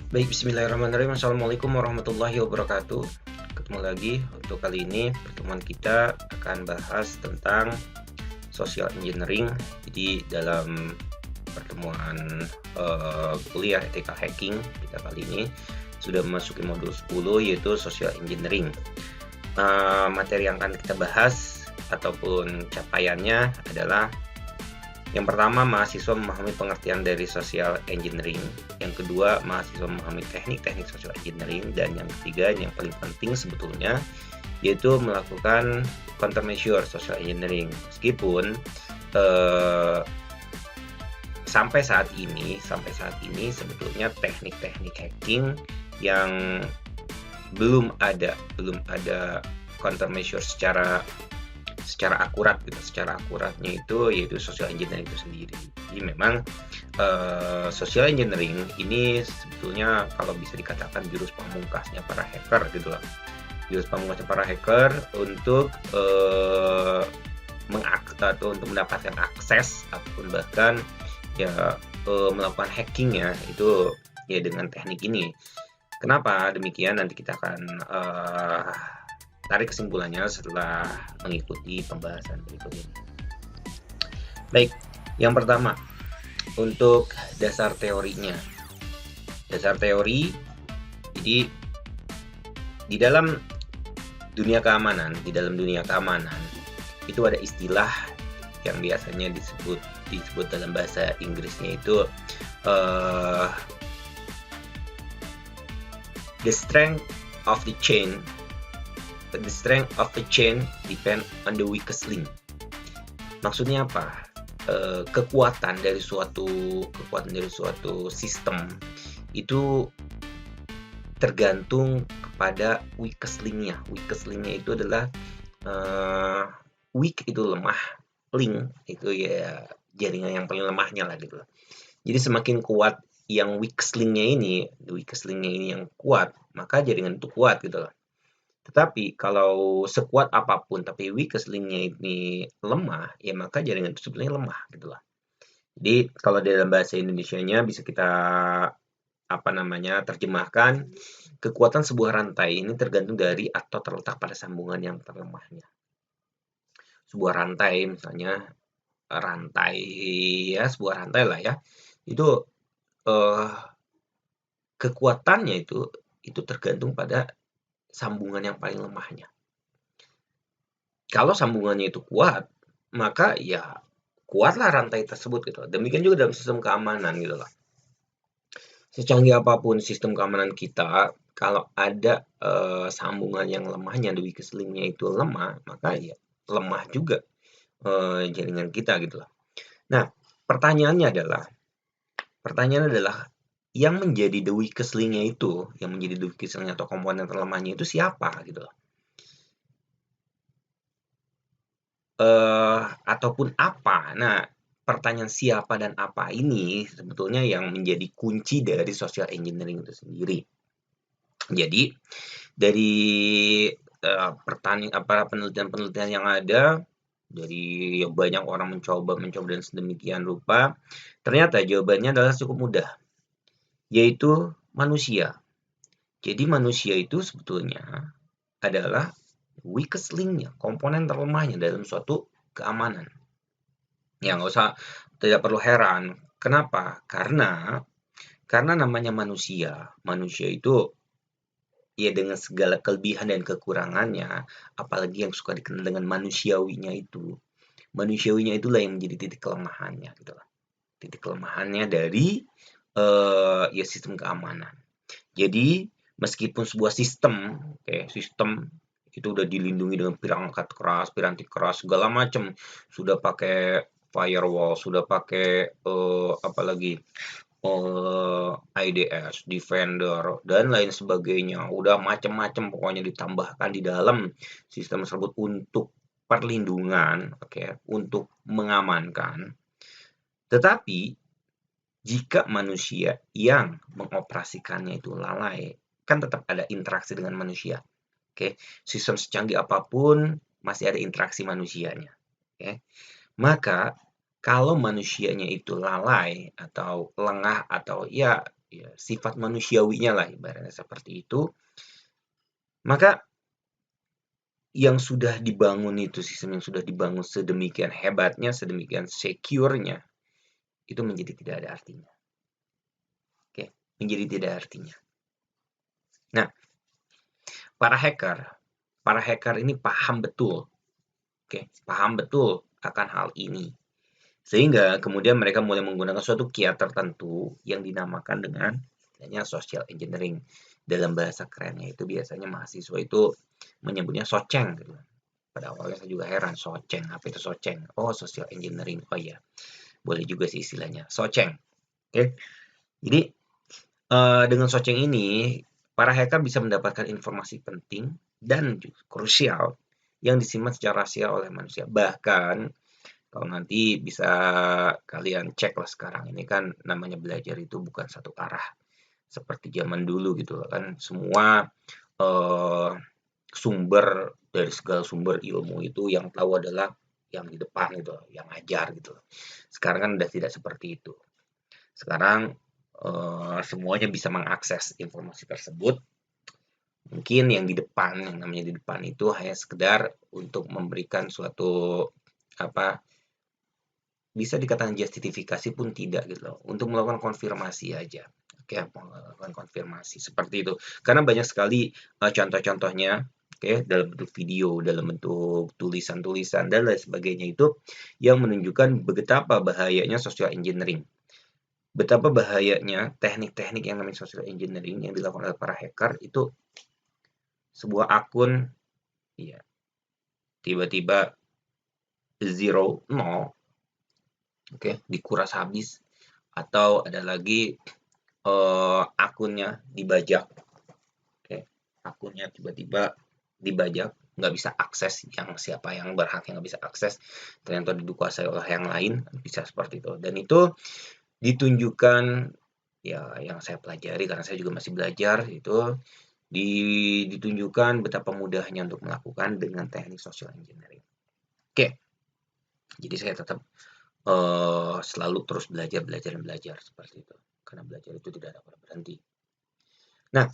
Baik, bismillahirrahmanirrahim. Assalamualaikum warahmatullahi wabarakatuh. Ketemu lagi untuk kali ini pertemuan kita akan bahas tentang social engineering. Jadi dalam pertemuan kuliah ethical hacking kita kali ini sudah memasuki modul 10 yaitu social engineering. Materi yang akan kita bahas ataupun capaiannya adalah yang pertama, mahasiswa memahami pengertian dari social engineering. Yang kedua, mahasiswa memahami teknik-teknik social engineering. Dan yang ketiga, yang paling penting sebetulnya, yaitu melakukan countermeasure social engineering. Meskipun sampai saat ini sebetulnya teknik-teknik hacking yang belum ada countermeasure secara akurat gitu. Secara akuratnya itu yaitu social engineering itu sendiri. Jadi memang social engineering ini sebetulnya kalau bisa dikatakan jurus pamungkasnya para hacker gitu lah. Jurus pamungkasnya para hacker untuk untuk mendapatkan akses ataupun bahkan ya melakukan hacking ya itu ya dengan teknik ini. Kenapa demikian? Nanti kita akan tarik kesimpulannya setelah mengikuti pembahasan berikut ini. Baik, yang pertama untuk dasar teorinya. Dasar teori, jadi di dalam dunia keamanan itu ada istilah yang biasanya disebut dalam bahasa Inggrisnya itu the strength of the chain depend on the weakest link. Maksudnya apa? Kekuatan dari suatu sistem itu tergantung kepada weakest link-nya. Weakest link-nya itu adalah weak itu lemah, link itu ya jaringan yang paling lemahnya lah gitu. Jadi semakin kuat yang weakest link-nya ini yang kuat, maka jaringan itu kuat gitu loh. Tetapi kalau sekuat apapun tapi weakest link-nya ini lemah, ya maka jaringan itu sebetulnya lemah gitu lah. Jadi kalau dalam bahasa Indonesianya bisa kita terjemahkan, kekuatan sebuah rantai ini tergantung dari atau terletak pada sambungan yang terlemahnya. Sebuah rantai misalnya sebuah rantai lah ya, itu kekuatannya itu tergantung pada sambungan yang paling lemahnya. Kalau sambungannya itu kuat, maka ya kuatlah rantai tersebut gitu. Demikian juga dalam sistem keamanan gitu lah. Secanggih apapun sistem keamanan kita, kalau ada sambungan yang lemahnya, the weakest link-nya itu lemah, maka ya lemah juga jaringan kita gitu lah. Nah, pertanyaannya adalah yang menjadi the weakest link-nya itu, yang menjadi the weakest link atau komponen terlemahnya itu siapa gitu loh. Ataupun apa. Nah, pertanyaan siapa dan apa ini sebetulnya yang menjadi kunci dari social engineering itu sendiri. Jadi dari penelitian-penelitian yang ada, dari banyak orang mencoba dan sedemikian rupa, ternyata jawabannya adalah cukup mudah, yaitu manusia. Jadi manusia itu sebetulnya adalah weakest link-nya, komponen terlemahnya dalam suatu keamanan. Ya tidak perlu heran. Kenapa? Karena namanya manusia. Manusia itu ya dengan segala kelebihan dan kekurangannya, apalagi yang suka dikenal dengan manusiawinya itu. Manusiawinya itulah yang menjadi titik kelemahannya gitu lah. Titik kelemahannya dari ya sistem keamanan. Jadi meskipun sebuah sistem itu udah dilindungi dengan perangkat keras, piranti keras, segala macam, sudah pakai firewall, sudah pakai IDS, Defender, dan lain sebagainya. Udah macam-macam pokoknya ditambahkan di dalam sistem tersebut untuk perlindungan, untuk mengamankan. Tetapi jika manusia yang mengoperasikannya itu lalai, kan tetap ada interaksi dengan manusia. Sistem secanggih apapun masih ada interaksi manusianya. Maka kalau manusianya itu lalai atau lengah atau ya ya, sifat manusiawinya lah ibaratnya seperti itu. Maka yang sudah dibangun itu, sistem yang sudah dibangun sedemikian hebatnya, sedemikian secure-nya, itu menjadi tidak ada artinya. Oke, menjadi tidak ada artinya. Nah, para hacker ini paham betul, oke, paham betul akan hal ini. Sehingga kemudian mereka mulai menggunakan suatu kiat tertentu yang dinamakan dengan social engineering. Dalam bahasa kerennya itu biasanya mahasiswa itu menyebutnya soceng gitu. Pada awalnya saya juga heran, soceng, apa itu soceng? Oh, social engineering. Oh iya, boleh juga sih istilahnya, soceng. Oke. Jadi dengan soceng ini para hacker bisa mendapatkan informasi penting dan krusial yang disimpan secara rahasia oleh manusia. Bahkan kalau nanti bisa kalian cek lah sekarang ini kan namanya belajar itu bukan satu arah seperti zaman dulu gitu kan, semua sumber dari segala sumber ilmu itu yang tahu adalah yang di depan gitu, yang ngajar gitu. Sekarang kan udah tidak seperti itu. Sekarang semuanya bisa mengakses informasi tersebut. Mungkin yang di depan, yang namanya di depan itu hanya sekedar untuk memberikan suatu apa bisa dikatakan justifikasi pun tidak gitu loh, untuk melakukan konfirmasi aja. Oke, melakukan konfirmasi seperti itu. Karena banyak sekali contoh-contohnya, oke, dalam bentuk video, dalam bentuk tulisan-tulisan dan lain sebagainya itu yang menunjukkan betapa bahayanya social engineering. Betapa bahayanya teknik-teknik yang namanya social engineering yang dilakukan oleh para hacker itu sebuah akun ya tiba-tiba zero nol, oke, dikuras habis atau ada lagi akunnya dibajak, oke, akunnya tiba-tiba dibajak, nggak bisa akses, yang siapa yang berhak yang nggak bisa akses, ternyata dikuasai oleh yang lain, bisa seperti itu. Dan itu ditunjukkan, ya yang saya pelajari karena saya juga masih belajar, itu ditunjukkan betapa mudahnya untuk melakukan dengan teknik social engineering. Oke, jadi saya tetap selalu terus belajar, belajar, dan belajar seperti itu. Karena belajar itu tidak ada pernah berhenti. Nah,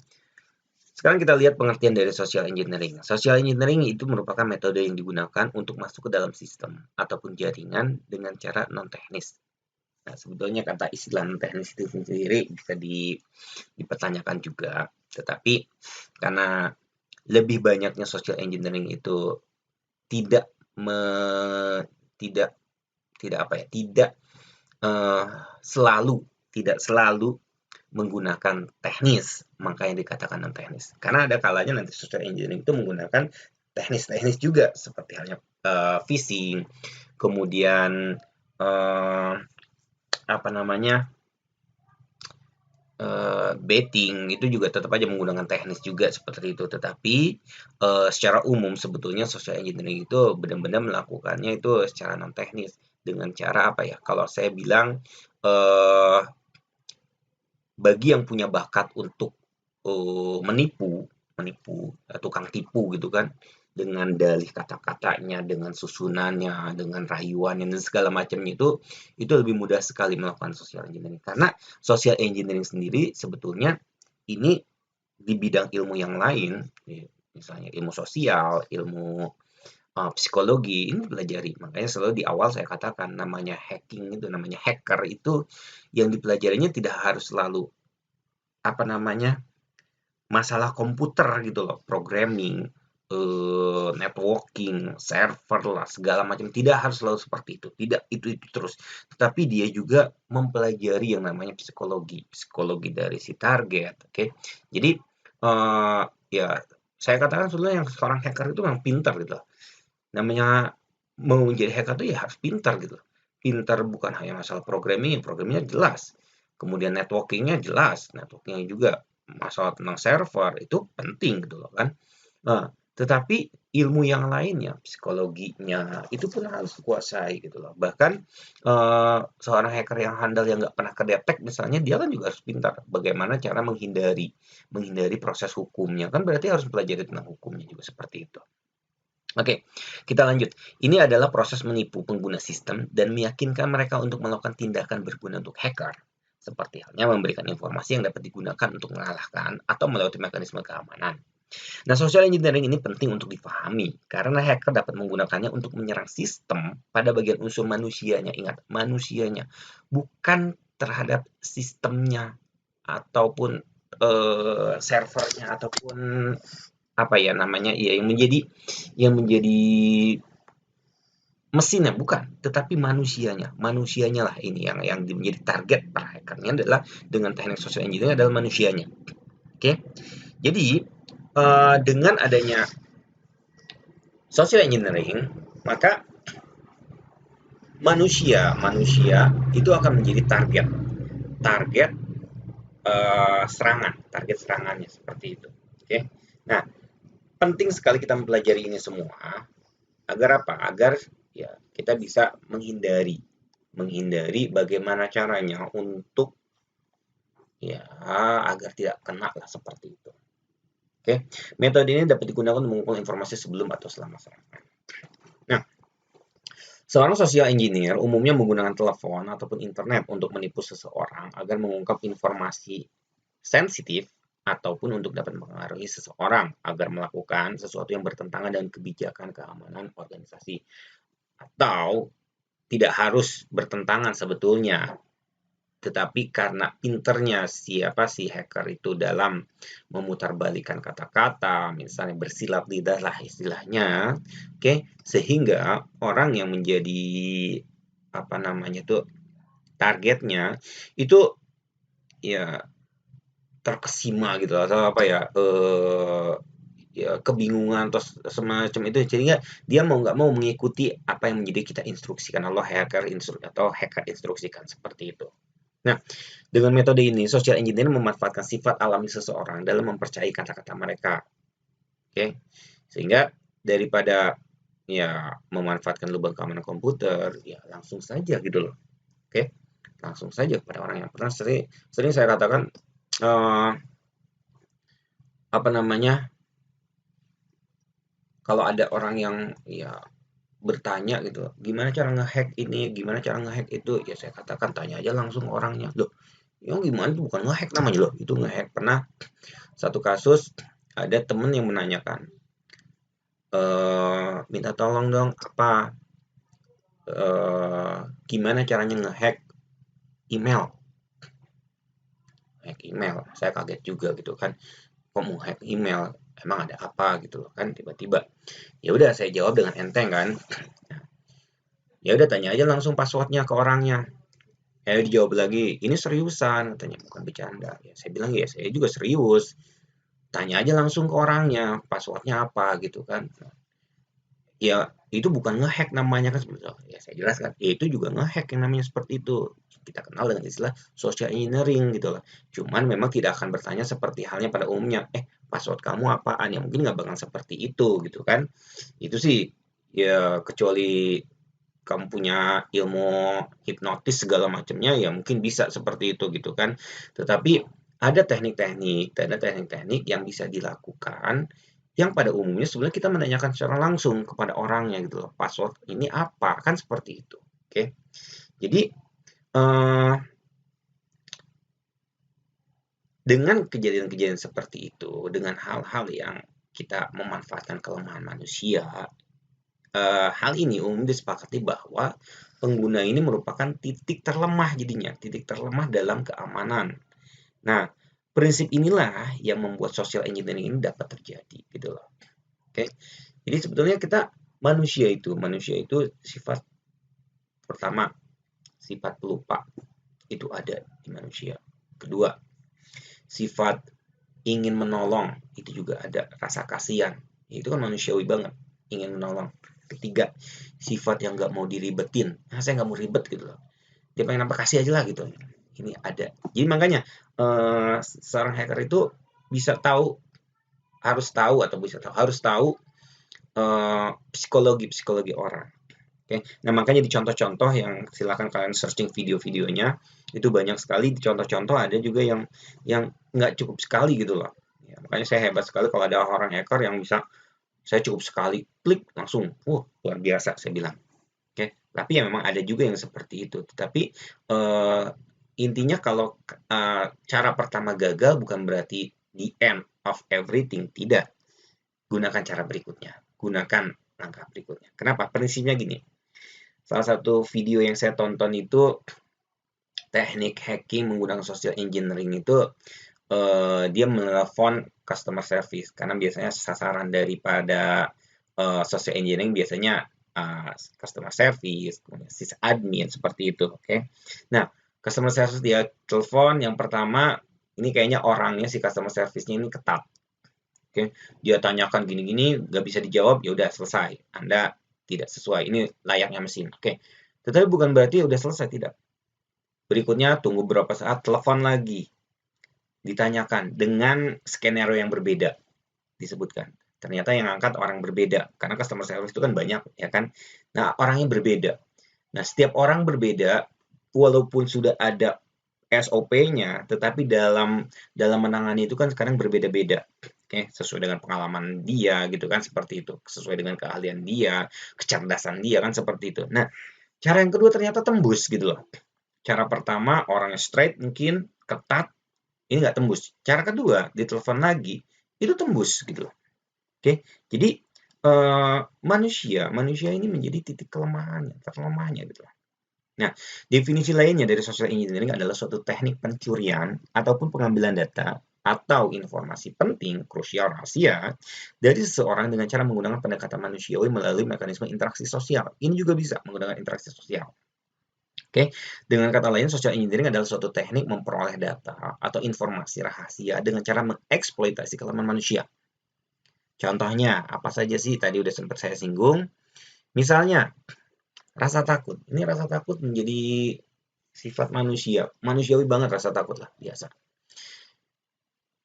sekarang kita lihat pengertian dari social engineering. Social engineering itu merupakan metode yang digunakan untuk masuk ke dalam sistem ataupun jaringan dengan cara non-teknis. Nah, sebetulnya kata istilah non-teknis itu sendiri bisa dipertanyakan juga, tetapi karena lebih banyaknya social engineering itu tidak me, tidak tidak apa ya, tidak selalu tidak selalu menggunakan teknis, makanya dikatakan non teknis. Karena ada kalanya nanti social engineering itu menggunakan teknis-teknis juga seperti halnya phishing, kemudian apa namanya betting itu juga tetap aja menggunakan teknis juga seperti itu. Tetapi secara umum sebetulnya social engineering itu benar-benar melakukannya itu secara non teknis dengan cara apa ya? Kalau saya bilang bagi yang punya bakat untuk menipu, tukang tipu gitu kan, dengan dalih kata-katanya, dengan susunannya, dengan rayuannya dan segala macamnya itu lebih mudah sekali melakukan social engineering. Karena social engineering sendiri sebetulnya ini di bidang ilmu yang lain, misalnya ilmu sosial, ilmu psikologi, ini dipelajari. Makanya selalu di awal saya katakan namanya hacking itu, namanya hacker itu yang dipelajarinya tidak harus selalu apa namanya masalah komputer gitu loh, programming, networking, server lah, segala macam. Tidak harus selalu seperti itu, tidak itu terus. Tetapi dia juga mempelajari yang namanya psikologi, psikologi dari si target, oke. Jadi, ya saya katakan sebenarnya yang seorang hacker itu memang pintar gitu loh. Namanya mau menjadi hacker itu ya harus pintar gitu. Pintar bukan hanya masalah programming, programmingnya jelas. Kemudian networkingnya jelas, networkingnya juga masalah tentang server itu penting gitu loh kan. Nah, tetapi ilmu yang lainnya, psikologinya itu pun harus dikuasai gitu loh. Bahkan seorang hacker yang handal yang nggak pernah kedetek misalnya dia kan juga harus pintar bagaimana cara menghindari proses hukumnya kan berarti harus pelajari tentang hukumnya juga seperti itu. Oke, kita lanjut. Ini adalah proses menipu pengguna sistem dan meyakinkan mereka untuk melakukan tindakan berguna untuk hacker. seperti halnya memberikan informasi yang dapat digunakan untuk mengalahkan atau melewati mekanisme keamanan. Nah, social engineering ini penting untuk dipahami karena hacker dapat menggunakannya untuk menyerang sistem pada bagian unsur manusianya. Ingat, manusianya, bukan terhadap sistemnya ataupun servernya ataupun apa ya namanya ya yang menjadi mesinnya bukan, tetapi manusianya lah ini yang menjadi target para hackernya adalah dengan teknik social engineering adalah manusianya. Oke, jadi dengan adanya social engineering maka manusia itu akan menjadi target target serangannya seperti itu. Oke, nah penting sekali kita mempelajari ini semua agar apa? Agar ya kita bisa menghindari bagaimana caranya untuk ya agar tidak kena lah seperti itu. Oke, metode ini dapat digunakan untuk mengumpulkan informasi sebelum atau selama serangan. Nah, seorang social engineer umumnya menggunakan telepon ataupun internet untuk menipu seseorang agar mengungkap informasi sensitif ataupun untuk dapat mempengaruhi seseorang agar melakukan sesuatu yang bertentangan dengan kebijakan keamanan organisasi. Atau tidak harus bertentangan sebetulnya, tetapi karena pinternya si hacker itu dalam memutarbalikkan kata-kata, misalnya bersilat lidah lah istilahnya, oke, sehingga orang yang menjadi apa namanya itu targetnya itu ya terkesima gitu atau apa ya ya kebingungan atau semacam itu sehingga dia mau nggak mau mengikuti apa yang menjadi kita instruksikan atau hacker instruksikan seperti itu. Nah, dengan metode ini, social engineer memanfaatkan sifat alami seseorang dalam mempercayai kata-kata mereka. Oke. Sehingga daripada ya memanfaatkan lubang keamanan komputer, ya langsung saja gitu loh. Oke. Langsung saja kepada orang yang pernah sering saya katakan apa namanya? Kalau ada orang yang ya bertanya gitu, gimana cara ngehack ini, gimana cara ngehack itu, ya saya katakan tanya aja langsung orangnya. Loh, yang gimana itu bukan ngehack namanya loh, itu ngehack. Pernah satu kasus ada temen yang menanyakan, minta tolong dong apa gimana caranya ngehack email. Hack email, saya kaget juga gitu kan. Kok mau hack email? Emang ada apa gitu loh kan tiba-tiba. Ya udah saya jawab dengan enteng kan. Ya udah tanya aja langsung passwordnya ke orangnya. Dijawab lagi, ini seriusan katanya, bukan bercanda. Ya, saya bilang ya saya juga serius. Tanya aja langsung ke orangnya, passwordnya apa gitu kan. Ya itu bukan ngehack namanya kan sebetulnya. Ya saya jelaskan, ya itu juga ngehack yang namanya seperti itu. Kita kenal dengan istilah social engineering gitu loh. Cuman memang tidak akan bertanya seperti halnya pada umumnya, password kamu apaan? Ya mungkin nggak bakal seperti itu gitu kan. Itu sih ya kecuali kamu punya ilmu hipnotis segala macamnya ya mungkin bisa seperti itu gitu kan. Tetapi ada teknik-teknik yang bisa dilakukan yang pada umumnya sebenarnya kita menanyakan secara langsung kepada orangnya gitu loh. Password ini apa? Kan seperti itu. Oke. Jadi dengan kejadian-kejadian seperti itu, dengan hal-hal yang kita memanfaatkan kelemahan manusia, hal ini umum disepakati bahwa pengguna ini merupakan titik terlemah jadinya, titik terlemah dalam keamanan. Nah, prinsip inilah yang membuat social engineering ini dapat terjadi gitu loh. Oke. Jadi sebetulnya manusia itu sifat pertama, sifat pelupa itu ada di manusia. Kedua, sifat ingin menolong itu juga ada, rasa kasihan. Itu kan manusiawi banget, ingin menolong. Ketiga, sifat yang nggak mau diribetin. Nah, saya nggak mau ribet gitu loh. Dia pengen apa kasih aja lah gitu. Ini ada. Jadi makanya seorang hacker itu harus tahu psikologi orang. Oke. Nah, makanya di contoh-contoh yang silakan kalian searching video-videonya, itu banyak sekali di contoh-contoh ada juga yang nggak cukup sekali gitu loh. Ya, makanya saya hebat sekali kalau ada orang hacker yang bisa saya cukup sekali klik langsung, luar biasa saya bilang. Oke, tapi ya memang ada juga yang seperti itu. Tetapi intinya kalau cara pertama gagal bukan berarti the end of everything, tidak. Gunakan cara berikutnya, gunakan langkah berikutnya. Kenapa? Prinsipnya gini, salah satu video yang saya tonton itu teknik hacking menggunakan social engineering itu dia menelpon customer service karena biasanya sasaran daripada social engineering biasanya customer service, kemudian sysadmin seperti itu, oke. Nah, customer service dia telepon yang pertama, ini kayaknya orangnya si customer service-nya ini ketat, oke. Dia tanyakan gini-gini, nggak bisa dijawab, ya udah selesai. Anda tidak sesuai, ini layaknya mesin, oke. Tetapi bukan berarti udah selesai, tidak. Berikutnya tunggu beberapa saat, telepon lagi, ditanyakan dengan skenario yang berbeda, disebutkan. Ternyata yang angkat orang berbeda, karena customer service itu kan banyak, ya kan? Nah, orangnya berbeda. Nah, setiap orang berbeda, walaupun sudah ada SOP-nya, tetapi dalam menangani itu kan sekarang berbeda-beda. Oke, sesuai dengan pengalaman dia gitu kan, seperti itu. Sesuai dengan keahlian dia, kecerdasan dia kan seperti itu. Nah, cara yang kedua ternyata tembus gitu loh. Cara pertama orangnya straight mungkin, ketat, ini nggak tembus. Cara kedua, ditelepon lagi, itu tembus gitu loh. Oke, jadi manusia ini menjadi titik kelemahannya, terlemahnya gitu loh. Nah, definisi lainnya dari social engineering adalah suatu teknik pencurian ataupun pengambilan data atau informasi penting, krusial, rahasia dari seseorang dengan cara menggunakan pendekatan manusiawi melalui mekanisme interaksi sosial. Ini juga bisa menggunakan interaksi sosial. Oke, dengan kata lain, social engineering adalah suatu teknik memperoleh data atau informasi rahasia dengan cara mengeksploitasi kelemahan manusia. Contohnya, apa saja sih? Tadi udah sempat saya singgung. Misalnya, rasa takut. Ini rasa takut menjadi sifat manusia. Manusiawi banget rasa takut lah, biasa.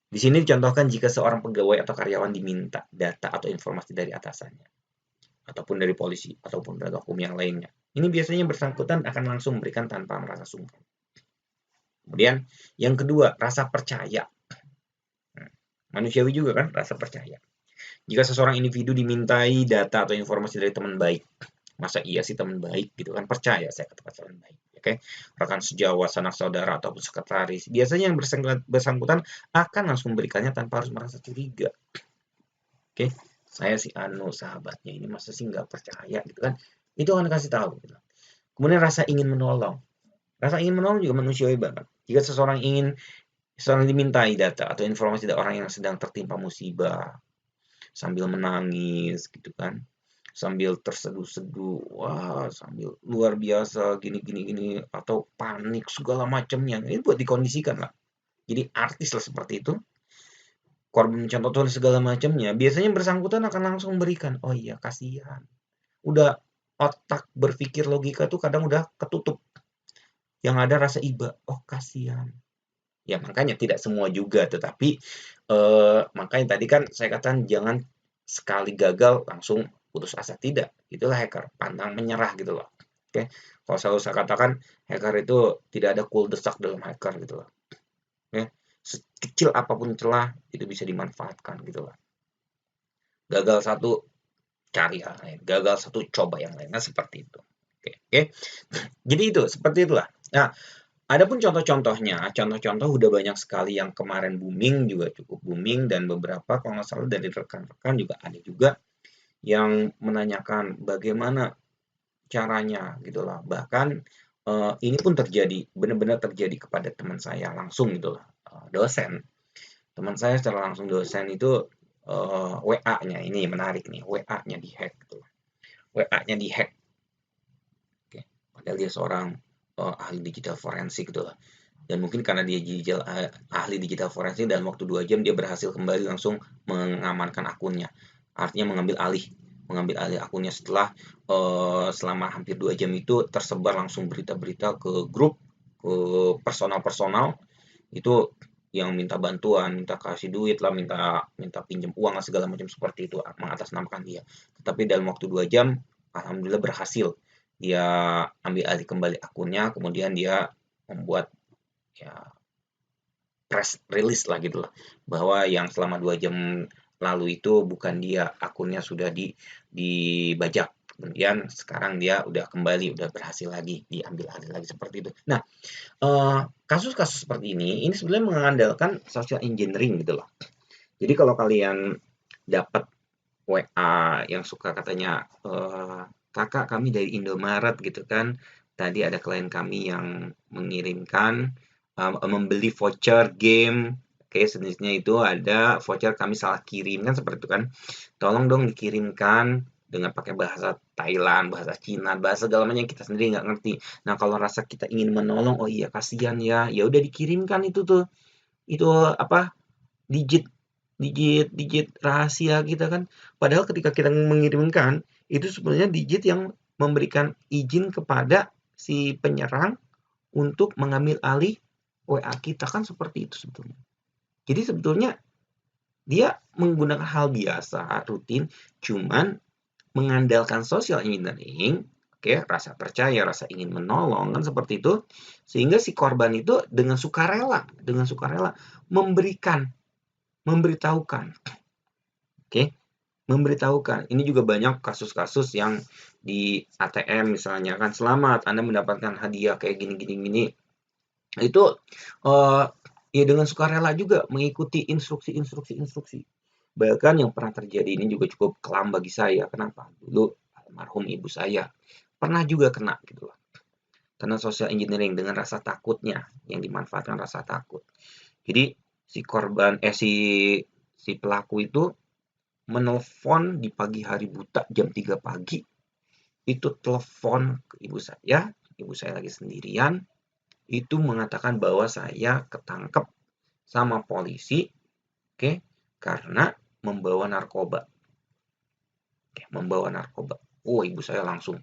Di sini dicontohkan jika seorang pegawai atau karyawan diminta data atau informasi dari atasannya, ataupun dari polisi, ataupun dari hukum yang lainnya. Ini biasanya bersangkutan akan langsung memberikan tanpa merasa sungkan. Kemudian, yang kedua, rasa percaya. Manusiawi juga kan, rasa percaya. Jika seseorang individu dimintai data atau informasi dari teman baik, masa iya sih teman baik gitu kan, percaya saya kata teman baik, oke, rekan sejawat, sanak saudara ataupun sekretaris, biasanya yang bersangkutan akan langsung memberikannya tanpa harus merasa curiga, oke. Saya si Anu sahabatnya ini masa sih nggak percaya gitu kan, itu akan kasih tahu gitu. Kemudian rasa ingin menolong juga manusiawi banget. Jika seseorang dimintai data atau informasi dari orang yang sedang tertimpa musibah sambil menangis gitu kan, sambil terseduh-seduh, wah sambil luar biasa gini, atau panik segala macamnya, ini buat dikondisikan lah. Jadi artis lah seperti itu, korban mencontoh Tuhan segala macamnya, biasanya bersangkutan akan langsung memberikan, oh iya kasihan. Udah otak berpikir logika tuh kadang udah ketutup. Yang ada rasa iba, oh kasihan. Ya makanya tidak semua juga, tetapi makanya tadi kan saya katakan jangan sekali gagal langsung putus asa, tidak. Itulah hacker, pantang menyerah gitu loh. Oke. Kalau selalu saya katakan hacker itu tidak ada kuldesak dalam hacker gitu loh. Oke. Sekecil apapun celah itu bisa dimanfaatkan gitu loh. Gagal satu cari yang lain, gagal satu coba yang lain. Nah, seperti itu. Oke, oke. Jadi itu seperti itulah. Nah, adapun contoh-contohnya, contoh-contoh udah banyak sekali yang kemarin booming, juga cukup booming, dan beberapa kalau nggak salah dari rekan-rekan juga ada juga yang menanyakan bagaimana caranya gitu lah. Bahkan ini pun terjadi, benar-benar terjadi kepada teman saya langsung gitu lah, dosen. Teman saya secara langsung dosen itu WA-nya ini menarik nih, WA-nya dihack gitu. WA-nya dihack. Oke. Padahal dia seorang ahli digital forensik gitu lah. Dan mungkin karena dia ahli digital forensik, dalam waktu 2 jam dia berhasil kembali langsung mengamankan akunnya. Artinya mengambil alih akunnya setelah selama hampir 2 jam itu tersebar langsung berita-berita ke grup, ke personal-personal itu yang minta bantuan, minta kasih duit lah, minta pinjam uang lah, segala macam seperti itu, mengatasnamakan dia. Tetapi dalam waktu 2 jam alhamdulillah berhasil. Dia ambil alih kembali akunnya, kemudian dia membuat ya press release lah gitu lah, bahwa yang selama 2 jam lalu itu bukan dia, akunnya sudah dibajak kemudian sekarang dia udah kembali, udah berhasil lagi, diambil alih lagi seperti itu. Nah, kasus-kasus seperti ini sebenarnya mengandalkan social engineering gitu loh. Jadi kalau kalian dapat WA yang suka katanya, "Kakak, kami dari Indomaret," gitu kan, "tadi ada klien kami yang mengirimkan, membeli voucher game, oke, sejenisnya itu ada voucher kami salah kirim," kan seperti itu kan. "Tolong dong dikirimkan," dengan pakai bahasa Thailand, bahasa Cina, bahasa segala macam yang kita sendiri nggak ngerti. Nah, kalau rasa kita ingin menolong, "Oh iya kasihan ya," ya udah dikirimkan itu apa, digit digit rahasia kita kan. Padahal ketika kita mengirimkan, itu sebenarnya digit yang memberikan izin kepada si penyerang untuk mengambil alih WA kita, kan seperti itu sebetulnya. Jadi sebetulnya dia menggunakan hal biasa, rutin, cuman mengandalkan social engineering, oke, rasa percaya, rasa ingin menolong, kan seperti itu, sehingga si korban itu dengan sukarela memberikan, memberitahukan, oke, memberitahukan. Ini juga banyak kasus-kasus yang di ATM misalnya kan, "Selamat, Anda mendapatkan hadiah kayak gini gini gini." Itu, eee, ya dengan sukarela juga mengikuti instruksi. Bahkan yang pernah terjadi ini juga cukup kelam bagi saya. Kenapa? Dulu almarhum ibu saya pernah juga kena gitu loh. Karena social engineering dengan rasa takutnya, yang dimanfaatkan rasa takut. Jadi si korban si si pelaku itu menelpon di pagi hari buta jam 3 pagi, itu telepon ke ibu saya lagi sendirian, itu mengatakan bahwa saya ketangkep sama polisi, oke, karena membawa narkoba. Oke, membawa narkoba. Oh, ibu saya langsung,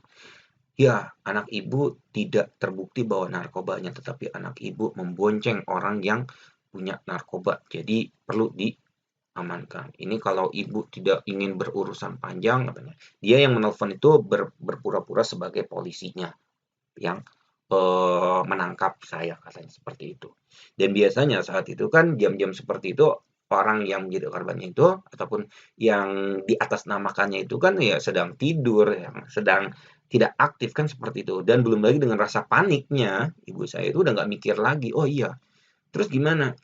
ya, anak ibu tidak terbukti bawa narkobanya, tetapi anak ibu membonceng orang yang punya narkoba, jadi perlu diamankan. Ini kalau ibu tidak ingin berurusan panjang katanya. Dia yang menelpon itu berpura-pura sebagai polisinya yang menangkap saya katanya seperti itu. Dan biasanya saat itu kan jam-jam seperti itu orang yang menjadi korbannya itu ataupun yang diatasnamakannya itu kan ya sedang tidur, yang sedang tidak aktif kan seperti itu. Dan belum lagi dengan rasa paniknya, ibu saya itu udah nggak mikir lagi, oh iya, terus gimana?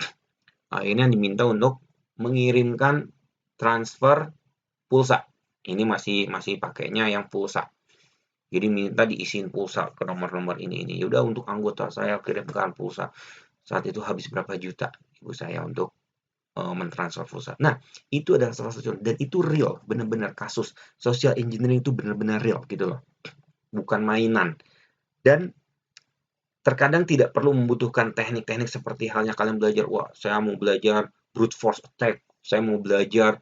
Akhirnya diminta untuk mengirimkan transfer pulsa. Ini masih masih pakainya yang pulsa. Jadi minta diisiin pulsa ke nomor-nomor ini. Ya udah untuk anggota saya kirimkan pulsa. Saat itu habis berapa juta ibu saya untuk mentransfer pulsa. Nah, itu adalah salah satu dan itu real, benar-benar kasus social engineering itu benar-benar real gitu loh. Bukan mainan. Dan terkadang tidak perlu membutuhkan teknik-teknik seperti halnya kalian belajar, wah saya mau belajar brute force attack, saya mau belajar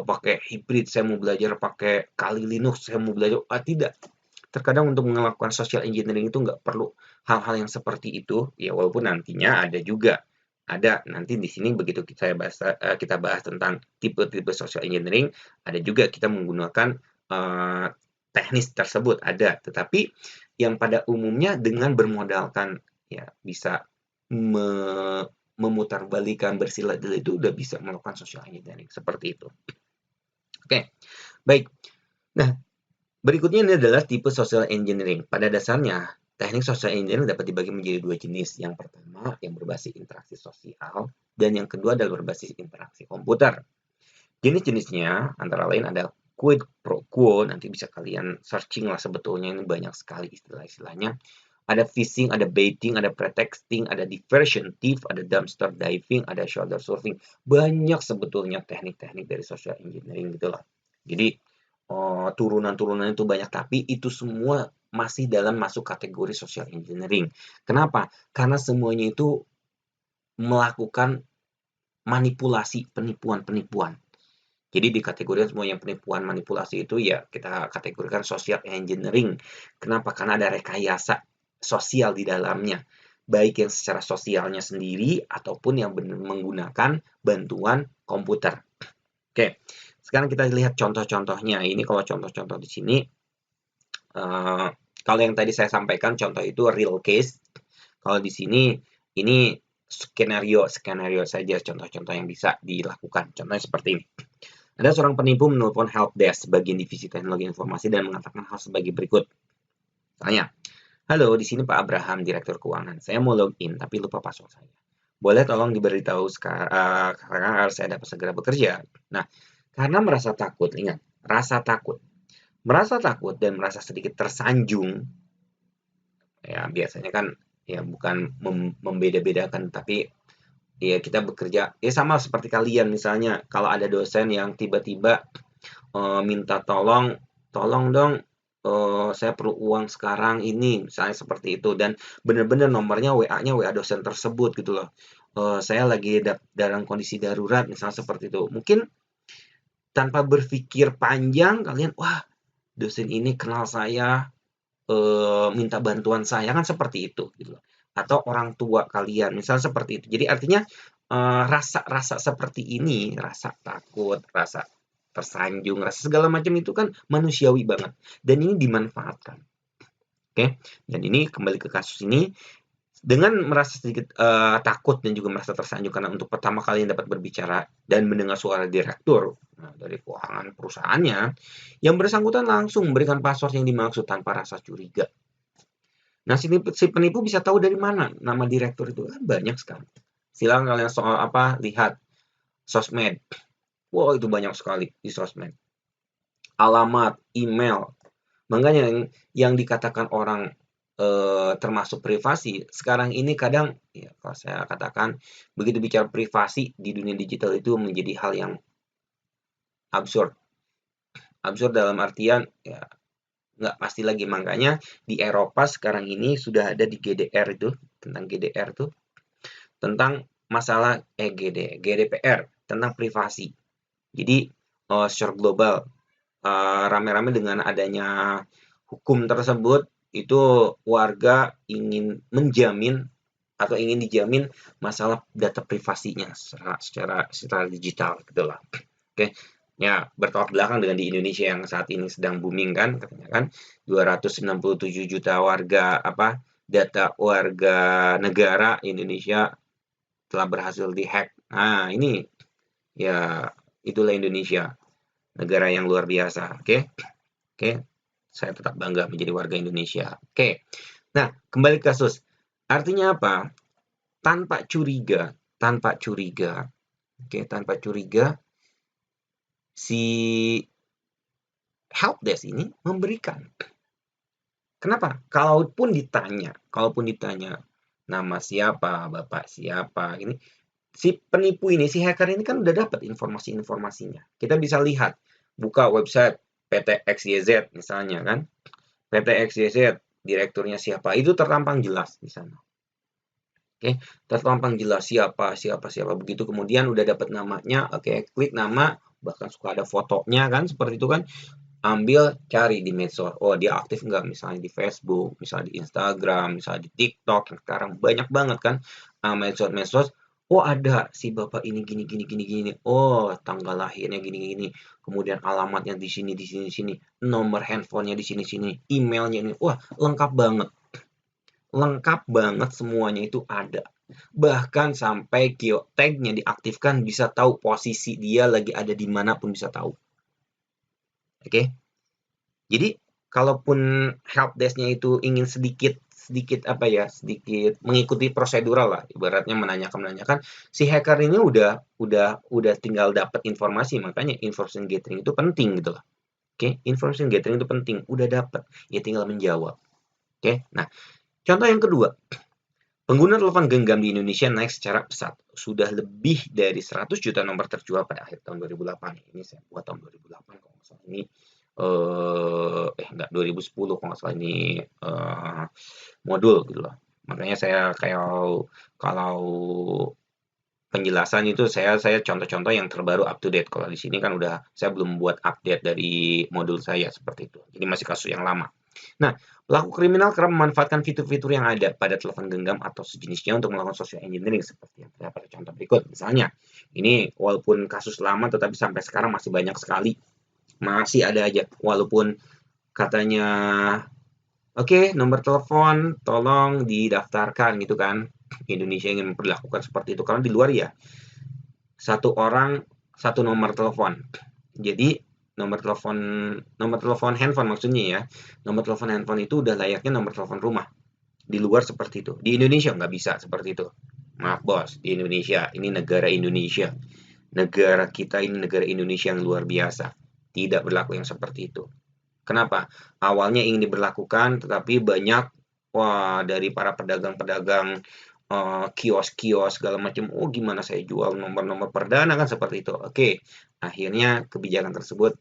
pakai hybrid, saya mau belajar pakai Kali Linux, saya mau belajar, tidak. Terkadang untuk melakukan social engineering itu nggak perlu hal-hal yang seperti itu, ya walaupun nantinya ada juga. Ada nanti di sini begitu kita bahas tentang tipe-tipe social engineering, ada juga kita menggunakan teknis tersebut ada, tetapi yang pada umumnya dengan bermodalkan ya bisa memutarbalikkan bersilat-silat itu udah bisa melakukan social engineering seperti itu. Oke, baik. Nah, berikutnya ini adalah tipe social engineering. Pada dasarnya, teknik social engineering dapat dibagi menjadi dua jenis. Yang pertama, yang berbasis interaksi sosial, dan yang kedua adalah berbasis interaksi komputer. Jenis-jenisnya antara lain ada quid pro quo, nanti bisa kalian searching lah sebetulnya, ini banyak sekali istilah-istilahnya. Ada phishing, ada baiting, ada pretexting, ada diversion thief, ada dumpster diving, ada shoulder surfing. Banyak sebetulnya teknik-teknik dari social engineering gitu lah. Jadi turunan-turunan itu banyak, tapi itu semua masih dalam masuk kategori social engineering. Kenapa? Karena semuanya itu melakukan manipulasi, penipuan-penipuan. Jadi di kategori semua yang penipuan manipulasi itu ya kita kategorikan social engineering. Kenapa? Karena ada rekayasa sosial di dalamnya. Baik yang secara sosialnya sendiri ataupun yang menggunakan bantuan komputer. Oke, sekarang kita lihat contoh-contohnya. Ini kalau contoh-contoh di sini, kalau yang tadi saya sampaikan contoh itu real case. Kalau di sini ini skenario saja contoh-contoh yang bisa dilakukan. Contohnya seperti ini. Ada seorang penipu menelpon helpdesk bagian divisi teknologi informasi dan mengatakan hal sebagai berikut. Tanya, halo, di sini Pak Abraham, Direktur Keuangan. Saya mau login, tapi lupa password saya. Boleh tolong diberitahu sekarang saya dapat segera bekerja? Nah, karena merasa takut, ingat, rasa takut. Merasa takut dan merasa sedikit tersanjung, ya biasanya kan ya bukan membeda-bedakan, tapi ya kita bekerja, ya sama seperti kalian misalnya, kalau ada dosen yang tiba-tiba minta tolong, tolong dong, saya perlu uang sekarang ini, misalnya seperti itu, dan benar-benar nomornya WA-nya WA dosen tersebut gitu loh. Saya lagi dalam kondisi darurat, misalnya seperti itu. Mungkin tanpa berpikir panjang, kalian, wah, dosen ini kenal saya, minta bantuan saya, kan seperti itu gitu loh. Atau orang tua kalian, misalnya seperti itu. Jadi artinya rasa-rasa seperti ini, rasa takut, rasa tersanjung, rasa segala macam itu kan manusiawi banget. Dan ini dimanfaatkan. Oke, dan ini kembali ke kasus ini, dengan merasa sedikit takut dan juga merasa tersanjung karena untuk pertama kali dapat berbicara dan mendengar suara direktur dari keuangan perusahaannya, yang bersangkutan langsung memberikan password yang dimaksud tanpa rasa curiga. Nah, si penipu bisa tahu dari mana nama direktur itu? Banyak sekali. Silakan kalian lihat sosmed. Wow, itu banyak sekali di sosmed. Alamat, email. Makanya yang dikatakan orang termasuk privasi, sekarang ini kadang, ya kalau saya katakan, begitu bicara privasi di dunia digital itu menjadi hal yang absurd. Absurd dalam artian, ya nggak pasti lagi. Makanya di Eropa sekarang ini sudah ada di GDR itu, tentang GDR itu, tentang masalah GDPR, tentang privasi. Jadi secara global, rame-rame dengan adanya hukum tersebut, itu warga ingin menjamin atau ingin dijamin masalah data privasinya secara digital gitulah. Oke. Ya, bertolak belakang dengan di Indonesia yang saat ini sedang booming kan, katanya kan 297 juta warga data warga negara Indonesia telah berhasil dihack. Nah, ini ya itulah Indonesia, negara yang luar biasa. Oke. Oke. Saya tetap bangga menjadi warga Indonesia. Oke. Nah, kembali ke kasus. Artinya apa? Tanpa curiga, oke, tanpa curiga, si helpdesk ini memberikan. Kenapa? Kalaupun ditanya nama siapa, bapak siapa, ini si penipu ini, si hacker ini kan udah dapat informasi-informasinya. Kita bisa lihat, buka website PT XYZ misalnya kan, PT XYZ direkturnya siapa, itu tertampang jelas di sana. Oke, tertampang jelas siapa. Begitu kemudian udah dapat namanya, oke, klik nama, bahkan suka ada fotonya kan, seperti itu kan. Ambil, cari di medsos. Oh, dia aktif nggak? Misalnya di Facebook, misalnya di Instagram, misalnya di TikTok, yang sekarang banyak banget kan medsos-medsos. Oh, ada si bapak ini gini. Oh, tanggal lahirnya gini. Kemudian alamatnya di sini. Nomor handphonenya di sini. Emailnya ini. Wah, lengkap banget. Lengkap banget, semuanya itu ada. Bahkan sampai geotag-nya diaktifkan, bisa tahu posisi dia lagi ada di mana pun bisa tahu. Oke. Jadi kalaupun helpdesk-nya itu ingin sedikit mengikuti prosedural lah, ibaratnya menanyakan, si hacker ini udah tinggal dapat informasi, makanya information gathering itu penting gitu loh. Oke, information gathering itu penting, udah dapat, ya tinggal menjawab. Oke. Nah, contoh yang kedua, pengguna telepon genggam di Indonesia naik secara pesat. Sudah lebih dari 100 juta nomor terjual pada akhir tahun 2008. Ini saya buat tahun 2008 kalau nggak salah. Ini 2010 kalau nggak salah, ini modul gitu loh. Makanya saya kalau penjelasan itu saya contoh-contoh yang terbaru up to date. Kalau di sini kan saya belum buat update dari modul saya seperti itu. Jadi masih kasus yang lama. Nah, pelaku kriminal kerap memanfaatkan fitur-fitur yang ada pada telepon genggam atau sejenisnya untuk melakukan social engineering seperti yang terdapat pada contoh berikut. Misalnya, ini walaupun kasus lama tetapi sampai sekarang masih banyak sekali. Masih ada aja walaupun katanya oke, nomor telepon tolong didaftarkan gitu kan. Indonesia ingin memperlakukan seperti itu karena di luar ya satu orang satu nomor telepon. Jadi nomor telepon handphone maksudnya ya. Nomor telepon handphone itu udah layaknya nomor telepon rumah. Di luar seperti itu. Di Indonesia nggak bisa seperti itu. Maaf bos, di Indonesia. Ini negara Indonesia. Negara kita ini negara Indonesia yang luar biasa. Tidak berlaku yang seperti itu. Kenapa? Awalnya ingin diberlakukan, tetapi banyak dari para pedagang-pedagang kios-kios segala macam. Oh, gimana saya jual nomor-nomor perdana kan seperti itu. Oke, akhirnya kebijakan tersebut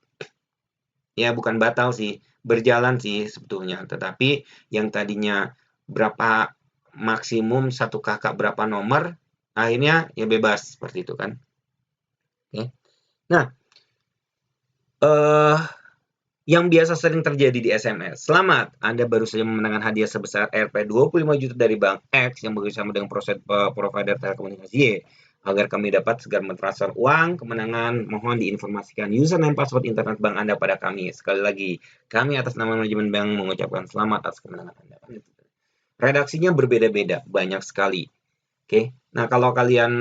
ya bukan batal sih, berjalan sih sebetulnya. Tetapi yang tadinya berapa maksimum satu kakak berapa nomor, akhirnya ya bebas seperti itu kan. Oke. Nah, eh yang biasa sering terjadi di SMS. Selamat, Anda baru saja memenangkan hadiah sebesar Rp 25 juta dari Bank X yang bekerjasama dengan provider telekomunikasi Y. Agar kami dapat segera mentransfer uang kemenangan, mohon diinformasikan username password internet bank Anda pada kami. Sekali lagi, kami atas nama manajemen bank mengucapkan selamat atas kemenangan Anda. Redaksinya berbeda-beda, banyak sekali. Oke, nah kalau kalian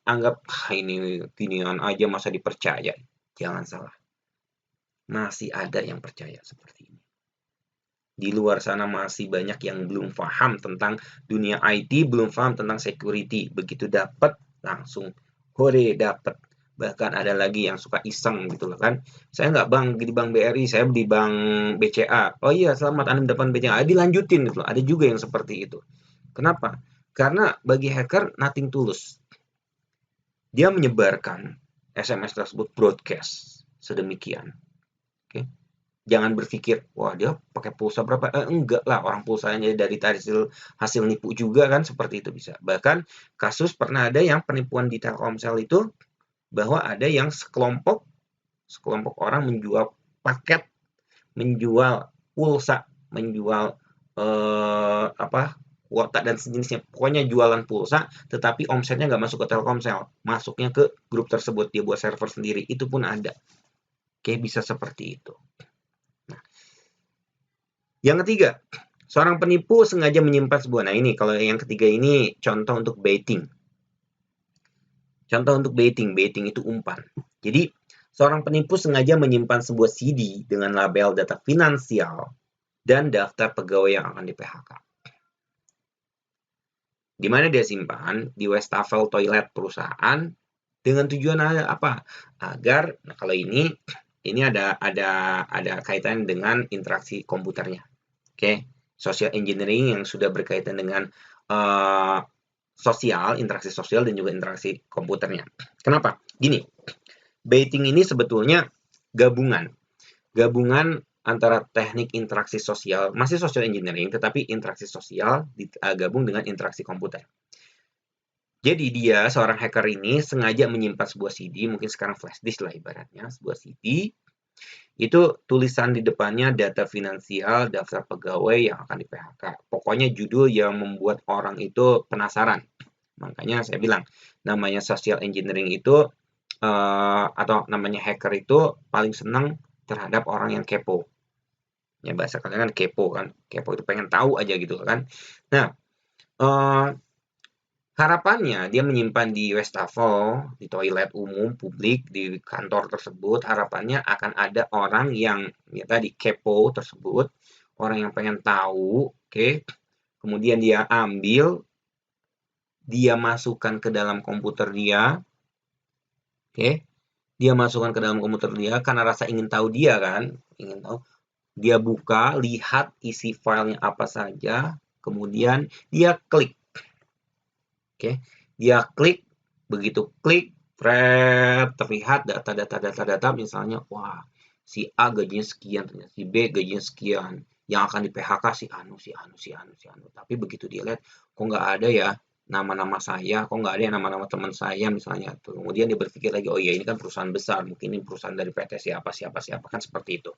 anggap ini ginian aja masa dipercaya, jangan salah. Masih ada yang percaya seperti ini. Di luar sana masih banyak yang belum paham tentang dunia IT, belum paham tentang security. Begitu dapat, langsung hore dapat. Bahkan ada lagi yang suka iseng gitu loh kan. Saya nggak bang di bank BRI, saya di bank BCA. Oh iya, selamat Anda mendapatkan BCA. Dilanjutin gitu loh. Ada juga yang seperti itu. Kenapa? Karena bagi hacker nothing tulus. Dia menyebarkan SMS tersebut broadcast sedemikian. Oke. Jangan berpikir, wah dia pakai pulsa berapa? Enggak lah, orang pulsanya dari hasil nipu juga kan seperti itu bisa. Bahkan kasus pernah ada yang penipuan di Telkomsel itu bahwa ada yang sekelompok orang menjual paket, menjual pulsa, menjual kuota dan sejenisnya. Pokoknya jualan pulsa, tetapi omsetnya nggak masuk ke Telkomsel, masuknya ke grup tersebut. Dia buat server sendiri, itu pun ada. Oke, bisa seperti itu. Yang ketiga, seorang penipu sengaja menyimpan sebuah. Nah ini, kalau yang ketiga ini contoh untuk baiting. Contoh untuk baiting. Baiting itu umpan. Jadi, seorang penipu sengaja menyimpan sebuah CD dengan label data finansial dan daftar pegawai yang akan di-PHK. Di mana dia simpan? Di wastafel toilet perusahaan dengan tujuan apa? Agar, nah kalau ini ada kaitan dengan interaksi komputernya. Oke, social engineering yang sudah berkaitan dengan interaksi sosial dan juga interaksi komputernya. Kenapa? Gini, baiting ini sebetulnya gabungan antara teknik interaksi sosial, masih social engineering, tetapi interaksi sosial digabung dengan interaksi komputer. Jadi dia, seorang hacker ini sengaja menyimpan sebuah CD, mungkin sekarang flash disk lah ibaratnya, sebuah CD, itu tulisan di depannya data finansial, daftar pegawai yang akan di-PHK. Pokoknya judul yang membuat orang itu penasaran. Makanya saya bilang, namanya social engineering itu, atau namanya hacker itu paling senang terhadap orang yang kepo. Ya bahasa kalian kan kepo kan. Kepo itu pengen tahu aja gitu kan. Nah, harapannya dia menyimpan di wastafel, di toilet umum, publik, di kantor tersebut, harapannya akan ada orang yang ya tadi kepo tersebut, orang yang pengen tahu, oke. Kemudian dia ambil, dia masukkan ke dalam komputer dia, oke. Dia masukkan ke dalam komputer dia karena rasa ingin tahu dia kan, ingin tahu. Dia buka, lihat isi filenya apa saja, kemudian dia klik. Oke, dia klik, begitu klik, terlihat data misalnya, wah si A gajinya sekian, si B gajinya sekian, yang akan di PHK si anu. Tapi begitu dia lihat, kok nggak ada ya nama-nama saya, kok nggak ada ya nama-nama teman saya misalnya. Kemudian dia berpikir lagi, oh iya ini kan perusahaan besar, mungkin ini perusahaan dari PT siapa kan seperti itu.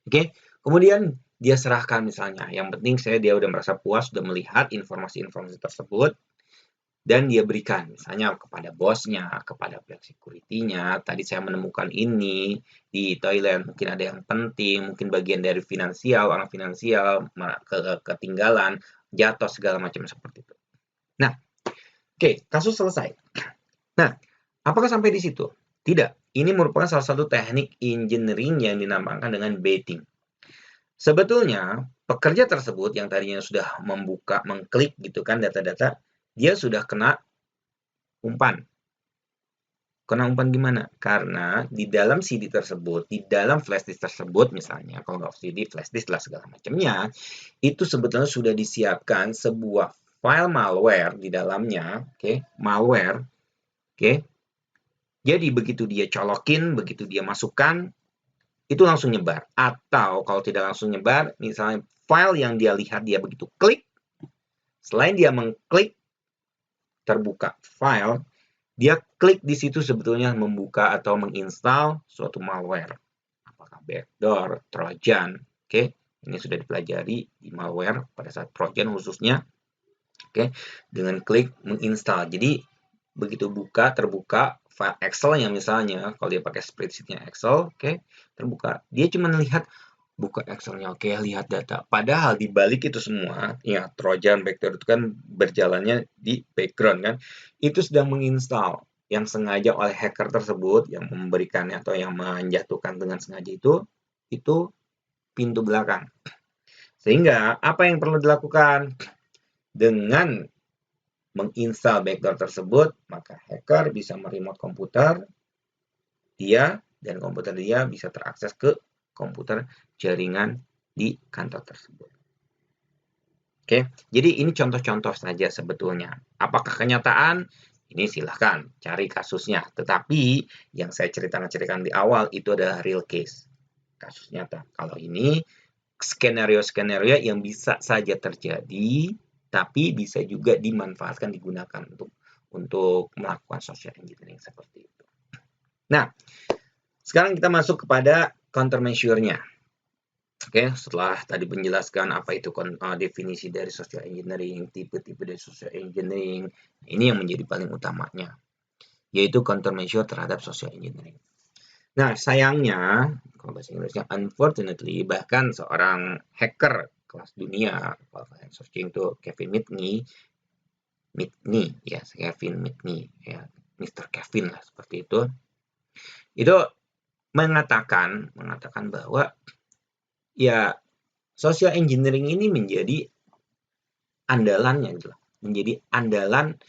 Oke, kemudian dia serahkan misalnya. Yang penting dia udah merasa puas, sudah melihat informasi-informasi tersebut, dan dia berikan misalnya kepada bosnya, kepada pihak security-nya, tadi saya menemukan ini di toilet, mungkin ada yang penting, mungkin bagian dari finansial, orang finansial ketinggalan, jatuh segala macam seperti itu. Nah, oke, kasus selesai. Nah, apakah sampai di situ? Tidak, ini merupakan salah satu teknik engineering yang dinamakan dengan baiting. Sebetulnya, pekerja tersebut yang tadinya sudah mengklik gitu kan data-data, dia sudah kena umpan. Kena umpan gimana? Karena di dalam CD tersebut, di dalam flash disk tersebut misalnya, kalau nggak CD, flash disk lah segala macamnya, itu sebetulnya sudah disiapkan sebuah file malware di dalamnya, malware, Jadi begitu dia colokin, begitu dia masukkan, itu langsung nyebar. Atau kalau tidak langsung nyebar, misalnya file yang dia lihat dia begitu klik, selain dia mengklik terbuka file, dia klik di situ sebetulnya membuka atau menginstal suatu malware. Apakah backdoor, trojan, ini sudah dipelajari di malware pada saat trojan khususnya, dengan klik menginstal. Jadi begitu terbuka file Excel yang misalnya kalau dia pakai spreadsheetnya Excel, terbuka. Dia cuma lihat buka Excelnya, lihat data. Padahal di balik itu semua, ya trojan, backdoor itu kan berjalannya di background kan, itu sedang menginstal yang sengaja oleh hacker tersebut yang memberikannya atau yang menjatuhkan dengan sengaja itu pintu belakang. Sehingga apa yang perlu dilakukan dengan menginstal backdoor tersebut, maka hacker bisa meremote komputer dia dan komputer dia bisa terakses ke komputer jaringan di kantor tersebut. Jadi ini contoh-contoh saja sebetulnya. Apakah kenyataan? Ini silahkan cari kasusnya. Tetapi yang saya ceritakan di awal itu adalah real case. Kasus nyata. Kalau ini skenario-skenario yang bisa saja terjadi, tapi bisa juga dimanfaatkan, digunakan untuk melakukan social engineering seperti itu. Nah, sekarang kita masuk kepada countermeasure-nya. Setelah tadi menjelaskan apa itu definisi dari social engineering, tipe-tipe dari social engineering, ini yang menjadi paling utamanya, yaitu countermeasure terhadap social engineering. Nah, sayangnya, kalau bahasa Inggrisnya unfortunately, bahkan seorang hacker kelas dunia, kalau kalian searching tuh Kevin Mitnick, ya, Mr. Kevin lah seperti itu mengatakan bahwa ya social engineering ini menjadi andalannya gitu, menjadi andalan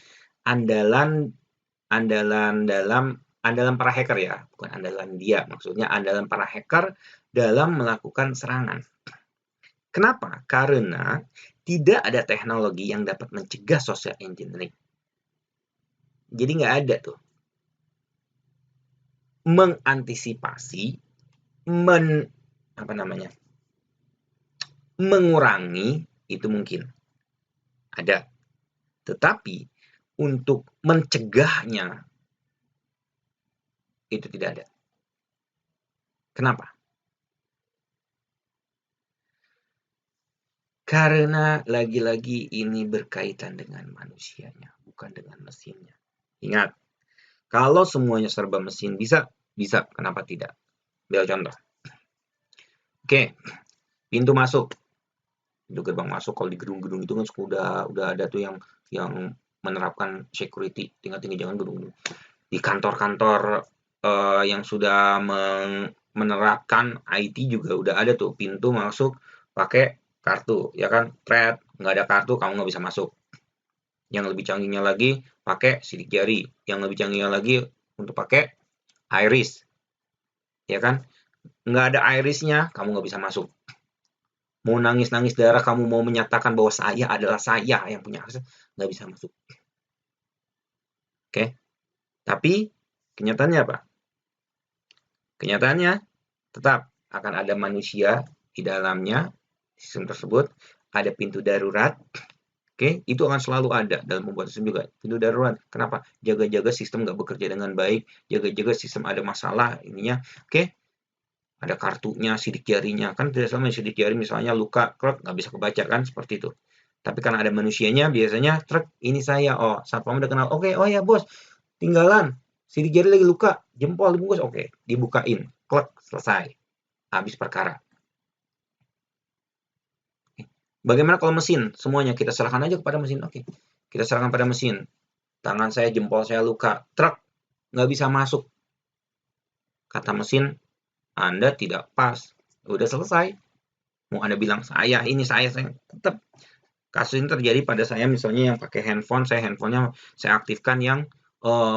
dalam para hacker ya, bukan andalan dia, maksudnya andalan para hacker dalam melakukan serangan. Kenapa? Karena tidak ada teknologi yang dapat mencegah social engineering. Jadi nggak ada tuh. Mengantisipasi, mengurangi itu mungkin ada. Tetapi untuk mencegahnya itu tidak ada. Kenapa? Karena lagi-lagi ini berkaitan dengan manusianya, bukan dengan mesinnya. Ingat, kalau semuanya serba mesin bisa, kenapa tidak? Ambil contoh. Pintu masuk. Pintu gerbang masuk kalau di gedung-gedung itu kan udah ada tuh yang menerapkan security, tingkat-tinggi jangan gedung-gedung. Di kantor-kantor yang sudah menerapkan IT juga udah ada tuh pintu masuk pakai kartu, ya kan? Thread, nggak ada kartu kamu nggak bisa masuk. Yang lebih canggihnya lagi pakai sidik jari, yang lebih canggihnya lagi untuk pakai iris, ya kan? Nggak ada irisnya kamu nggak bisa masuk. Mau nangis-nangis darah, kamu mau menyatakan bahwa saya adalah saya yang punya akses, nggak bisa masuk. Tapi kenyataannya apa? Kenyataannya tetap akan ada manusia di dalamnya, sistem tersebut, ada pintu darurat, itu akan selalu ada dalam membuat sistem juga. Pintu darurat, kenapa? Jaga-jaga sistem nggak bekerja dengan baik, jaga-jaga sistem ada masalah, ininya, ada kartunya, sidik jarinya, kan tidak sama sidik jari misalnya luka, nggak bisa kebaca kan, seperti itu. Tapi karena ada manusianya, biasanya, ini saya, satpam udah kenal, oh ya bos, tinggalan, sidik jari lagi luka, jempol dibungkus, dibukain, selesai, habis perkara. Bagaimana kalau mesin? Semuanya kita serahkan aja kepada mesin, kita serahkan pada mesin. Tangan saya, jempol saya luka, nggak bisa masuk. kata mesin Anda tidak pas. Udah selesai. Mau Anda bilang saya tetap kasus ini terjadi pada saya, misalnya yang pakai handphone, handphonenya saya aktifkan yang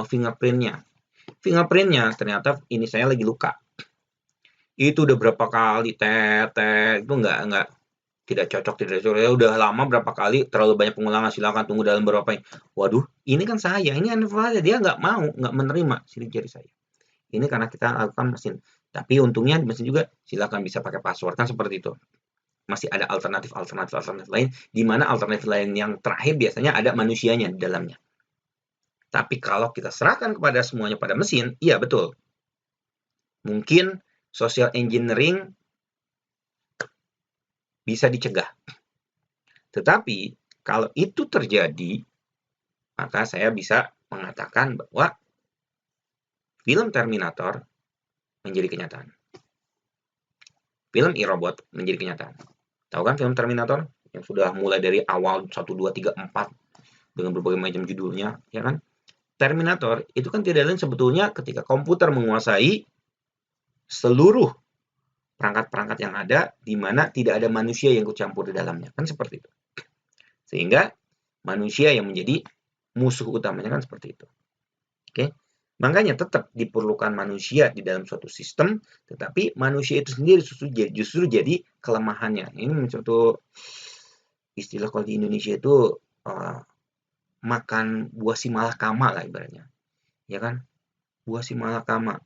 fingerprintnya. Fingerprintnya ternyata ini saya lagi luka. Itu udah berapa kali itu nggak tidak cocok. Ya udah lama berapa kali, terlalu banyak pengulangan, silakan tunggu dalam berapa. Waduh, ini kan saya, ini handphone dia nggak mau, nggak menerima sidik jari saya. Ini karena kita lakukan mesin. Tapi untungnya di mesin juga silakan bisa pakai password, kan seperti itu. Masih ada alternatif lain, di mana alternatif lain yang terakhir biasanya ada manusianya di dalamnya. Tapi kalau kita serahkan kepada semuanya pada mesin, iya betul. Mungkin social engineering bisa dicegah. Tetapi kalau itu terjadi, maka saya bisa mengatakan bahwa film Terminator menjadi kenyataan. Film iRobot menjadi kenyataan. Tahu kan film Terminator? Yang sudah mulai dari awal 1, 2, 3, 4 dengan berbagai macam judulnya, ya kan? Terminator itu kan tidak lain sebetulnya ketika komputer menguasai seluruh perangkat-perangkat yang ada, di mana tidak ada manusia yang ikut campur di dalamnya, kan seperti itu. Sehingga manusia yang menjadi musuh utamanya, kan seperti itu. Oke, makanya tetap diperlukan manusia di dalam suatu sistem, tetapi manusia itu sendiri justru jadi kelemahannya. Ini suatu istilah kalau di Indonesia itu makan buah si malakama lah ibaratnya, ya kan? Buah si malakama.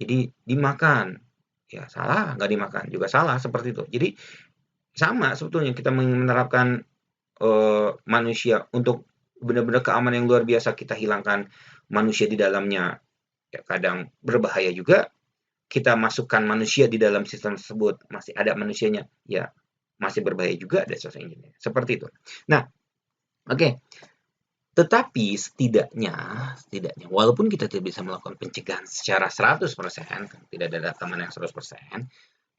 Jadi dimakan, ya salah, nggak dimakan juga salah, seperti itu. Jadi sama sebetulnya kita menerapkan manusia untuk benar-benar keamanan yang luar biasa, kita hilangkan manusia di dalamnya, ya kadang berbahaya juga. Kita masukkan manusia di dalam sistem tersebut, masih ada manusianya, ya masih berbahaya juga, ada social engineering. Seperti itu. Nah, oke. Tetapi setidaknya walaupun kita tidak bisa melakukan pencegahan secara 100%, tidak ada keamanan yang 100%,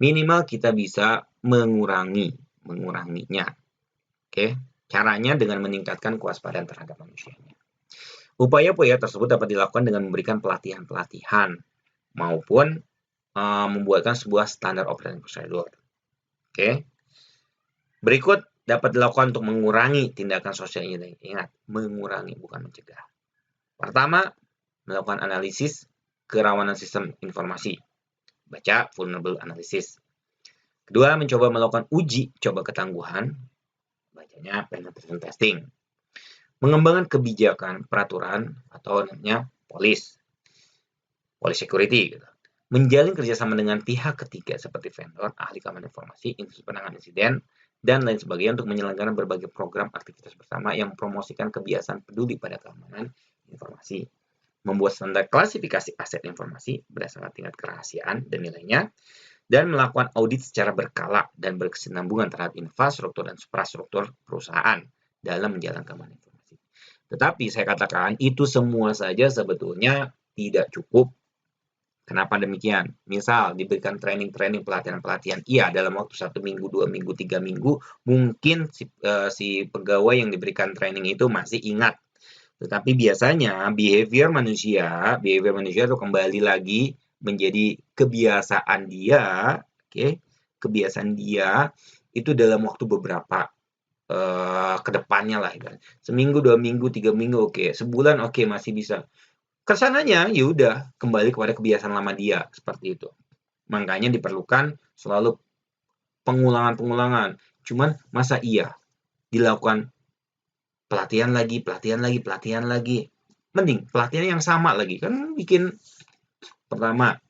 minimal kita bisa menguranginya. Oke, caranya dengan meningkatkan kewaspadaan terhadap manusianya. Upaya-upaya tersebut dapat dilakukan dengan memberikan pelatihan-pelatihan maupun membuatkan sebuah standar operating procedure. Oke. Berikut dapat dilakukan untuk mengurangi tindakan social engineering. Ingat, mengurangi bukan mencegah. Pertama, melakukan analisis kerawanan sistem informasi. Baca vulnerable analysis. Kedua, mencoba melakukan uji coba ketangguhan. Bacanya penetration testing. Mengembangkan kebijakan peraturan atau namanya policy security. Menjalin kerjasama dengan pihak ketiga seperti vendor, ahli keamanan informasi, institusi penanganan insiden, dan lain sebagainya untuk menyelenggarakan berbagai program aktivitas bersama yang mempromosikan kebiasaan peduli pada keamanan informasi, membuat standar klasifikasi aset informasi berdasarkan tingkat kerahasiaan dan nilainya, dan melakukan audit secara berkala dan berkesinambungan terhadap infrastruktur dan infrastruktur perusahaan dalam menjalankan keamanan informasi. Tetapi saya katakan itu semua saja sebetulnya tidak cukup. Kenapa demikian? Misal diberikan training-training, pelatihan-pelatihan, iya dalam waktu 1 minggu, 2 minggu, 3 minggu, mungkin si pegawai yang diberikan training itu masih ingat. Tetapi biasanya behavior manusia itu kembali lagi menjadi kebiasaan dia, kebiasaan dia itu dalam waktu beberapa ke depannya lah. Seminggu, 2 minggu, 3 minggu, sebulan masih bisa. Kesananya ya udah kembali kepada kebiasaan lama dia, seperti itu. Makanya diperlukan selalu pengulangan. Cuman masa iya dilakukan pelatihan lagi. Mending pelatihan yang sama lagi, kan bikin pertama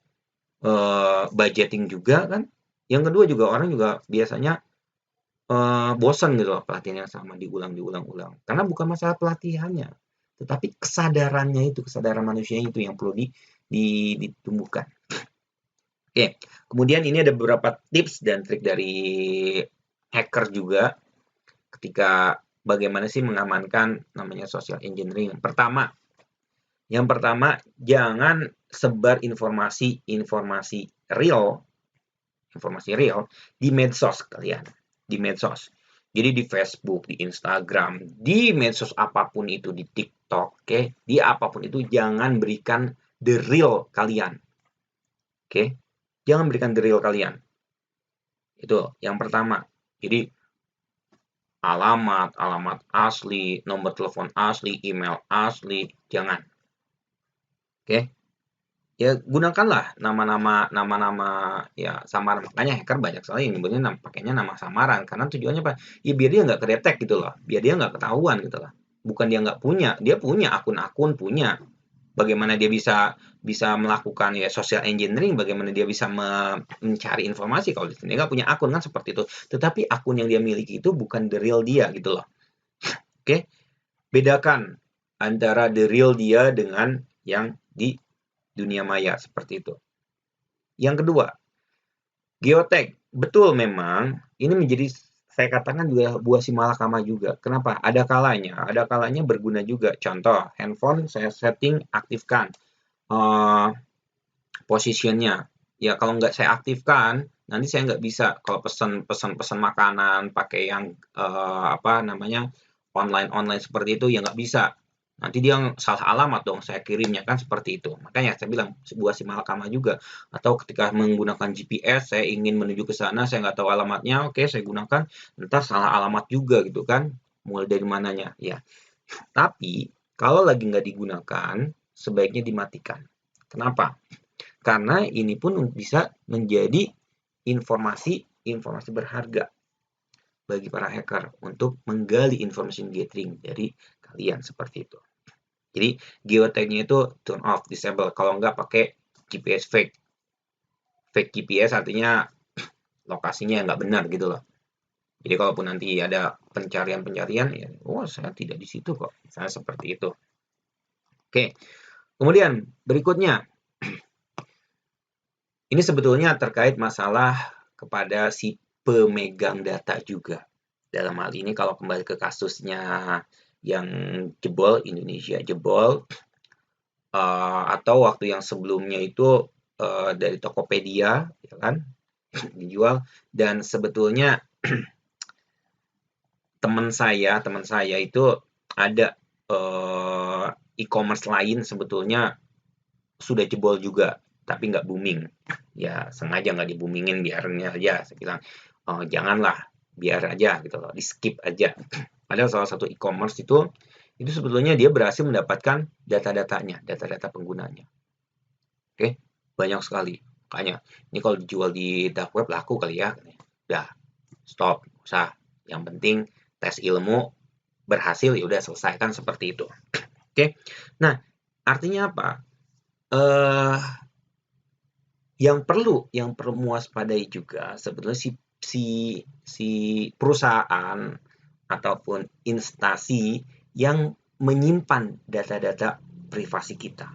budgeting juga kan. Yang kedua juga orang juga biasanya bosan gitu loh pelatihan yang sama diulang. Karena bukan masalah pelatihannya, tetapi kesadaran manusia itu yang perlu ditumbuhkan. Oke, kemudian ini ada beberapa tips dan trik dari hacker juga ketika bagaimana sih mengamankan namanya social engineering. Yang pertama, jangan sebar informasi real di medsos kalian, Jadi di Facebook, di Instagram, di medsos apapun itu, di TikTok, di apapun itu jangan berikan the real kalian. Oke, jangan berikan the real kalian. Itu yang pertama. Jadi alamat asli, nomor telepon asli, email asli, jangan. Oke. Ya gunakanlah nama-nama ya samaran. Makanya hacker banyak sekali yang nyebutnya pakainya nama samaran karena tujuannya apa? Ya biar dia nggak kedetek gitu loh, biar dia nggak ketahuan gitu loh. Bukan dia nggak punya, dia punya akun-akun punya. Bagaimana dia bisa melakukan ya social engineering, bagaimana dia bisa mencari informasi kalau dia nggak punya akun kan seperti itu. Tetapi akun yang dia miliki itu bukan the real dia gitu loh. Oke, bedakan antara the real dia dengan yang di dunia maya seperti itu. Yang kedua, geotek. Betul memang ini menjadi saya katakan juga buah si malakama juga. Kenapa? Ada kalanya berguna juga. Contoh, handphone saya setting aktifkan positionnya. Ya kalau nggak saya aktifkan, nanti saya nggak bisa kalau pesan makanan pakai yang online seperti itu ya nggak bisa. Nanti dia salah alamat dong saya kirimnya kan seperti itu. Makanya saya bilang sebuah si malakama juga. Atau ketika menggunakan GPS saya ingin menuju ke sana saya nggak tahu alamatnya, oke saya gunakan, entar salah alamat juga gitu kan. Mulai dari mananya ya. Tapi kalau lagi nggak digunakan sebaiknya dimatikan. Kenapa? Karena ini pun bisa menjadi informasi berharga bagi para hacker untuk menggali information gathering dari kalian seperti itu. Jadi geotagnya itu turn off, disable. Kalau nggak pakai GPS fake. Fake GPS artinya lokasinya nggak benar gitu loh. Jadi kalaupun nanti ada pencarian ya, oh saya tidak di situ kok. Misalnya seperti itu. Oke. Kemudian berikutnya ini sebetulnya terkait masalah kepada si pemegang data juga. Dalam hal ini kalau kembali ke kasusnya yang jebol, Indonesia jebol, atau waktu yang sebelumnya itu dari Tokopedia, ya kan, dijual. Dan sebetulnya teman saya itu ada e-commerce lain sebetulnya sudah jebol juga, tapi nggak booming. Ya sengaja nggak di-boomingin biarnya aja. Saya bilang janganlah, biar aja gitu loh, di skip aja. Ada salah satu e-commerce itu sebetulnya dia berhasil mendapatkan data-datanya, data-data penggunanya. Oke, banyak sekali. Makanya ini kalau dijual di dark web laku kali ya. Udah, stop, usah. Yang penting tes ilmu berhasil ya udah selesaikan seperti itu. Oke. Nah, artinya apa? Yang perlu mewaspadai juga sebetulnya si perusahaan ataupun instansi yang menyimpan data-data privasi kita.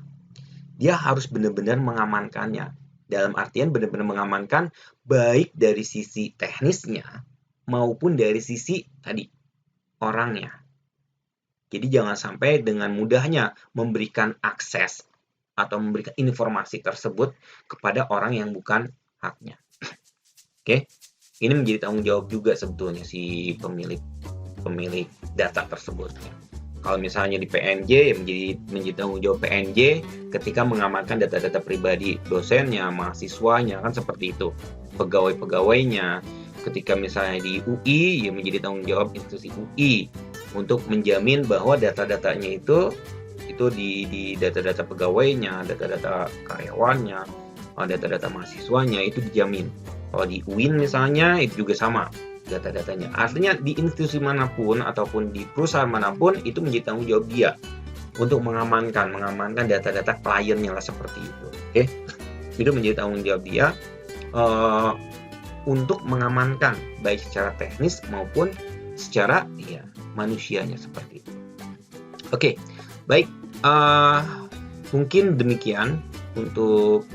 Dia harus benar-benar mengamankannya. Dalam artian benar-benar mengamankan baik dari sisi teknisnya maupun dari sisi tadi orangnya. Jadi jangan sampai dengan mudahnya memberikan akses atau memberikan informasi tersebut kepada orang yang bukan haknya. Oke, ini menjadi tanggung jawab juga sebetulnya si pemilik data tersebut. Kalau misalnya di PNJ ya menjadi tanggung jawab PNJ ketika mengamankan data-data pribadi dosennya, mahasiswanya kan seperti itu. Pegawai-pegawainya. Ketika misalnya di UI ya menjadi tanggung jawab institusi UI untuk menjamin bahwa data-datanya itu di data-data pegawainya, data-data karyawannya, data-data mahasiswanya itu dijamin. Kalau di UIN misalnya itu juga sama data-datanya. Artinya di institusi manapun ataupun di perusahaan manapun itu menjadi tanggung jawab dia untuk mengamankan data-data kliennya lah seperti itu. Oke, itu menjadi tanggung jawab dia untuk mengamankan baik secara teknis maupun secara ya manusianya seperti itu. Oke, baik. Mungkin demikian untuk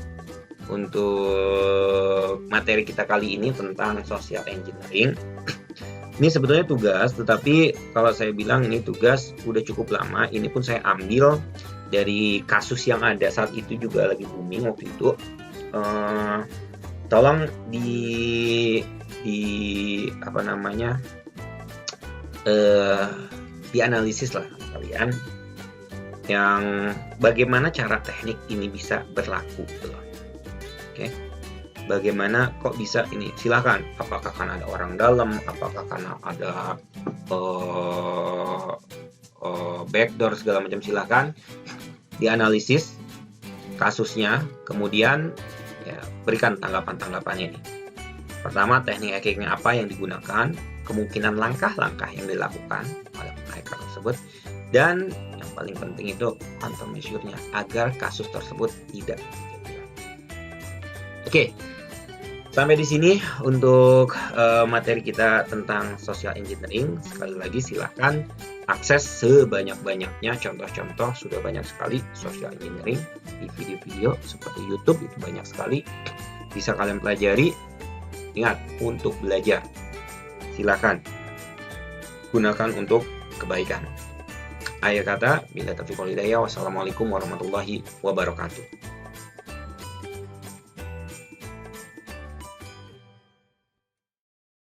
materi kita kali ini tentang social engineering. Ini sebetulnya tugas, tetapi kalau saya bilang ini tugas udah cukup lama. Ini pun saya ambil dari kasus yang ada saat itu juga lagi booming waktu itu. Tolong dianalisis lah kalian yang bagaimana cara teknik ini bisa berlaku gitu loh. Oke. Bagaimana kok bisa ini? Silakan. Apakah karena ada orang dalam? Apakah karena ada backdoor segala macam? Silakan dianalisis kasusnya, kemudian ya, berikan tanggapan-tanggapannya ini. Pertama, teknik hackingnya apa yang digunakan, kemungkinan langkah-langkah yang dilakukan oleh hacker tersebut, dan yang paling penting itu countermeasure-nya agar kasus tersebut tidak terjadi. Oke, sampai di sini untuk materi kita tentang social engineering. Sekali lagi silahkan akses sebanyak-banyaknya contoh-contoh, sudah banyak sekali social engineering di video-video seperti YouTube, itu banyak sekali bisa kalian pelajari. Ingat, untuk belajar silahkan gunakan untuk kebaikan. Akhir kata, bila taufiq wal hidayah, wassalamualaikum warahmatullahi wabarakatuh.